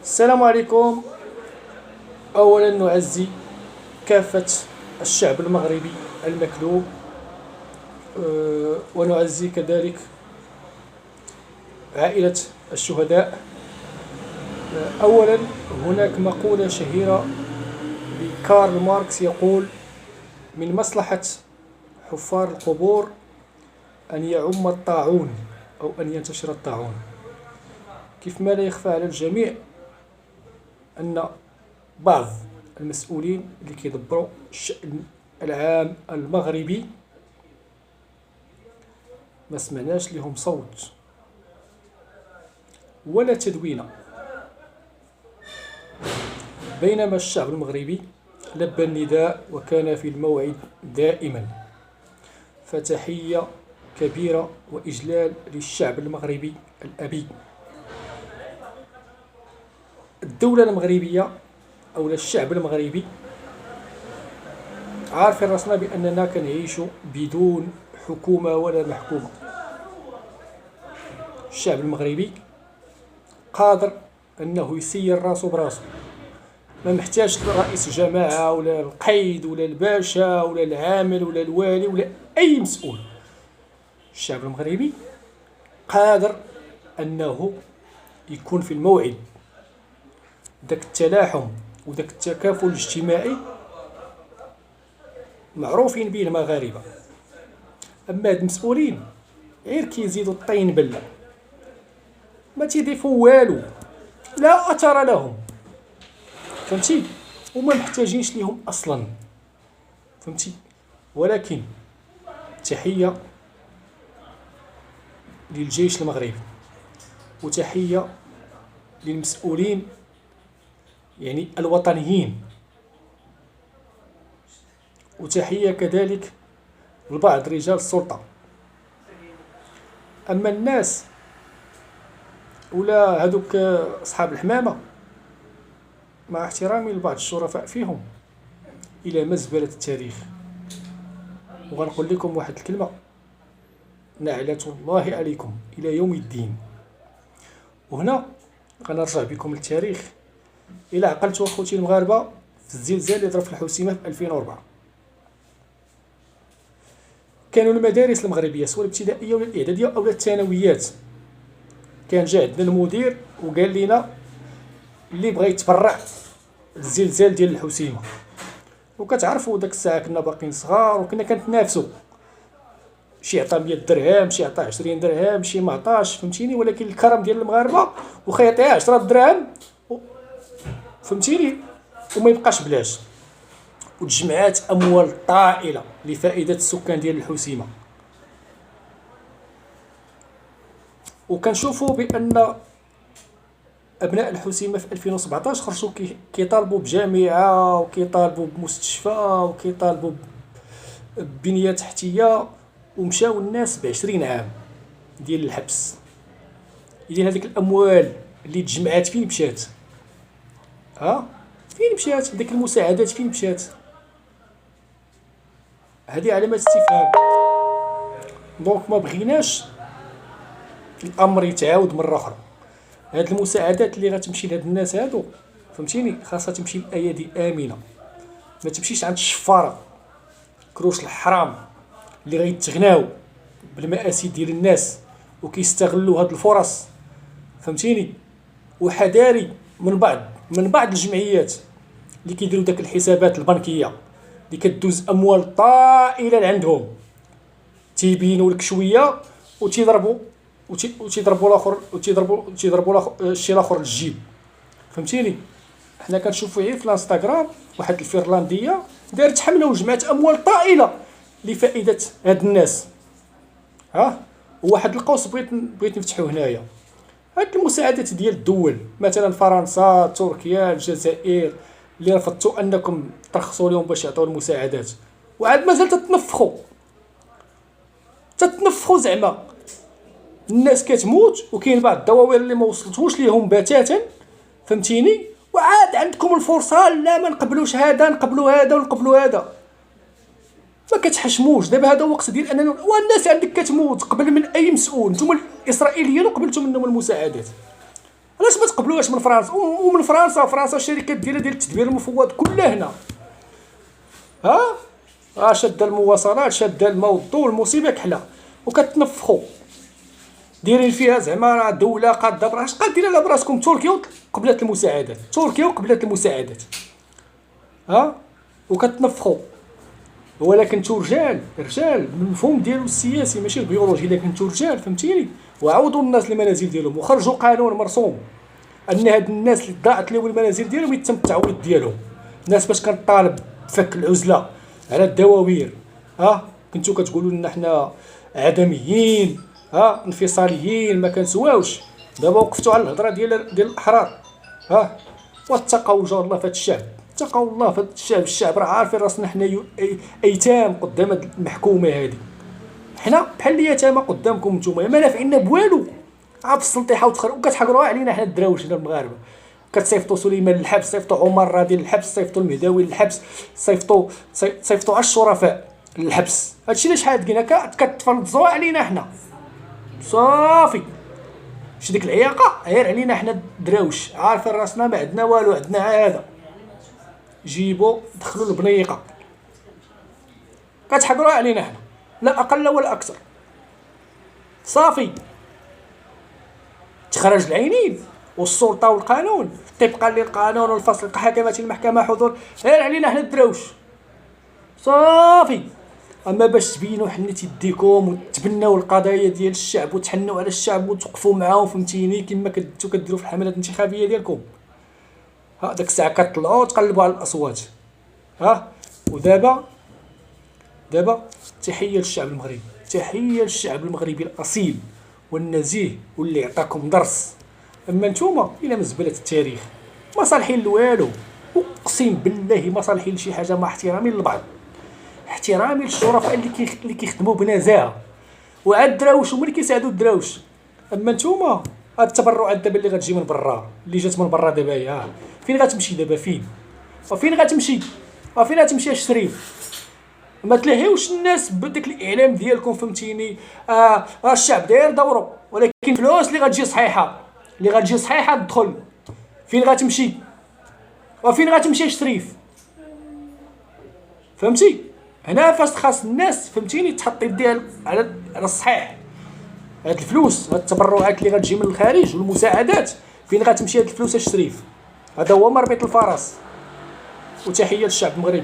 السلام عليكم. أولا نعزي كافة الشعب المغربي المكلوب، ونعزي كذلك عائلة الشهداء. أولا، هناك مقولة شهيرة لكارل ماركس يقول: من مصلحة حفار القبور أن يعم الطاعون أو أن ينتشر الطاعون. كيف ما لا يخفى على الجميع أن بعض المسؤولين اللي كيدبروا الشأن العام المغربي ما سمعناش لهم صوت ولا تدوينة، بينما الشعب المغربي لبى النداء وكان في الموعد دائما. فتحية كبيرة وإجلال للشعب المغربي الأبي. الدولة المغربية أو الشعب المغربي عارفين راسنا بأننا كنعيش بدون حكومة ولا محكومة. الشعب المغربي قادر أنه يسير راسو براسو، ما محتاج رئيس جماعة ولا القيد ولا الباشا ولا العامل ولا الوالي ولا أي مسؤول. الشعب المغربي قادر أنه يكون في الموعد. داك التلاحم وداك التكافل الاجتماعي معروفين به المغاربة. أما هاد المسؤولين غير كيزيدوا الطين بلة، ما تيضيفوا والو، لا أثر لهم، فهمتي؟ وما محتاجينش ليهم أصلا، فهمتي؟ ولكن تحية للجيش المغربي، وتحية للمسؤولين يعني الوطنيين، وتحية كذلك لبعض رجال السلطة. أما الناس ولا هذوك أصحاب الحمامة، مع احترامي لبعض الشرفاء فيهم، إلى مزبلة التاريخ. وغنقول لكم واحد الكلمة: نعلة الله عليكم إلى يوم الدين. وهنا غنرجع بكم للتاريخ. إلى عقلتوا أخوتي المغاربة في الزلزال اللي ضرب في الحوسيمة في 2004، كانوا المدارس المغربية سواء الابتدائية ولا الإعدادية أو الثانويات، كان جا عندنا المدير وقال لنا اللي بغى يتبرع للزلزال ديال الحوسيمة. وكتعرفوا داك الساعة كنا باقيين صغار وكنا كنتنافسوا، شي عطا 100 درهم، شي عطا 20 درهم، شي ما عطاش، فهمتيني؟ ولكن الكرم ديال المغاربة واخا يعطيها 10 دراهم، فهمتيني، وما يبقاش بلاش. وتجمعات اموال طائله لفائده السكان ديال الحوسيمه. وكنشوفوا بان ابناء الحوسيمه في 2017 خرجوا كيطالبوا بجامعه وكيطالبوا بمستشفى وكيطالبوا ببنيه تحتيه، ومشاو الناس ب20 عام ديال الحبس. اذا هذيك الاموال اللي تجمعات فين مشات؟ فين مشات ديك المساعدات؟ فين مشات؟ هذه علامات استفهام. دونك ما بغيناش الامر يتعاود مره اخرى. هاد المساعدات اللي غتمشي لهاد الناس هادو، فهمتيني، خاصها تمشي لايادي امنه، ما تمشيش عند الشفاره كروش الحرام اللي غيتغناو بالمآسي ديال الناس وكيستغلوا هاد الفرص، فهمتيني. وحذاري من بعض الجمعيات اللي كيديروا داك الحسابات البنكيه اللي كدوز اموال طائله لعندهم، تيبينوا لك شويه وتيضربوا الاخر، وتيضربوا الشيء الاخر للجيب، فهمتيني. حنا كنشوفوا غير في الانستغرام واحد الفنلنديه دارت حمله وجمعت اموال طائله لفائده هاد الناس. وواحد القوس بغيت نفتحو هنايا. هاد المساعدات ديال الدول مثلا فرنسا، تركيا، الجزائر، اللي رفضتوا انكم ترخصوا لهم باش يعطوا المساعدات، وعاد مازال تتنفخوا زعما الناس كتموت، وكاين بعض الدواوير اللي ما وصلتوش ليهم بتاتا، فهمتيني. وعاد عندكم الفرصه، لا ما نقبلوش هذا، نقبلوا هذا ونقبلوا هذا. ما كتحشموش. دابا هذا وقت ديال اننا والناس عندك كتموت قبل من اي مسؤول. نتوما الاسرائيليين وقبلتوا منهم المساعدات، علاش ما تقبلوهاش من فرنسا؟ ومن فرنسا الشركات ديال التدبير المفوض كلها هنا، شاده المواصلات، شاده الماء والضوء، المصيبه كحله، وكتنفخوا دايرين فيها زعما دوله قاده براش. قال ديرها براسكم. تركيا قبلت المساعدات، تركيا قبلت المساعدات، وكتنفخوا. ولكن نتو رجال بالمفهوم ديالو السياسي ماشي البيولوجي. لكن نتو رجال، فهمتيني، وعاودوا الناس المنازل ديالهم وخرجوا قانون مرسوم ان هاد الناس اللي ضاعت لهم المنازل ديالهم يتم التعويض ديالهم. الناس باش كنطالب بفك العزله على الدواوير، كنتو كتقولوا لنا حنا عدميين، انفصاليين، ما كنسواوش. دابا وقفتوا على الهضره ديال الاحرار، واتقوا وجه الله في هذا الشعب، اتقوا الله في هذا الشعب. الشعب راه عارفين راسنا حنا ايتام قدام هاد المحكومه هذه. حنا بحال اليتامى قدامكم نتوما، ما نافعينا بوالو. عا في السلطيحه وكتحقروها علينا حنا الدراوش هنا المغاربه. كتصيفطوا سليمان للحبس، صيفطوا عمر راضي للحبس، صيفطوا المهداوي للحبس، صيفطوا الشرفاء للحبس. هادشي علاش حادقين كتفرضوا علينا حنا. صافي شي ديك العياقه غير علينا حنا الدراوش، عارفين راسنا ما عندنا والو، عندنا هذا. جيبوا دخلوا البنيقه، كتحقروها علينا حنا، لا اقل ولا اكثر. صافي تخرج العينين والسلطه والقانون طبقا للقانون والفصل حكمت المحكمه حضور غير علينا حنا الدراوش. صافي. اما باش تبينوا حنيت يديكم وتبناو القضايا ديال الشعب وتحنوا على الشعب وتوقفوا معاهم، فهمتيني، كما كنتو كديروا في الحملات الانتخابيه ديالكم، داك الساعه كتطلعوا تقلبوا على الاصوات. ودابا تحيه للشعب المغربي، تحيه للشعب المغربي الاصيل والنزيه واللي عطاكم درس. اما نتوما الى مزبله التاريخ، ما صالحين لوالو. اقسم بالله ما صالحين لشي حاجه، مع احترامي للبعض، احترامي للشرفاء اللي كيخدموا بنزاهه، وعاد الدراوش هما اللي كيساعدوا الدراوش. اما نتوما هاد التبرعات دابا اللي غتجي من برا، اللي جات من برا دابا، فين غتمشي دابا؟ فين غتمشي؟ فين غتمشي الشريف؟ ما تلهيوش الناس بداك الاعلام ديالكم، فهمتيني. الشعب داير دورو، ولكن فلوس اللي غتجي صحيحه تدخل. فين غتمشي؟ وفين غتمشي الشريف؟ فهمتي؟ هنا فاش خاص الناس، فهمتيني، تحط يديها على الصحيح. هاد الفلوس، هاد التبرعات اللي غتجي من الخارج والمساعدات، فين غتمشي هاد الفلوس الشريف؟ هذا هو مربط الفرس. وتحيه للشعب المغربي.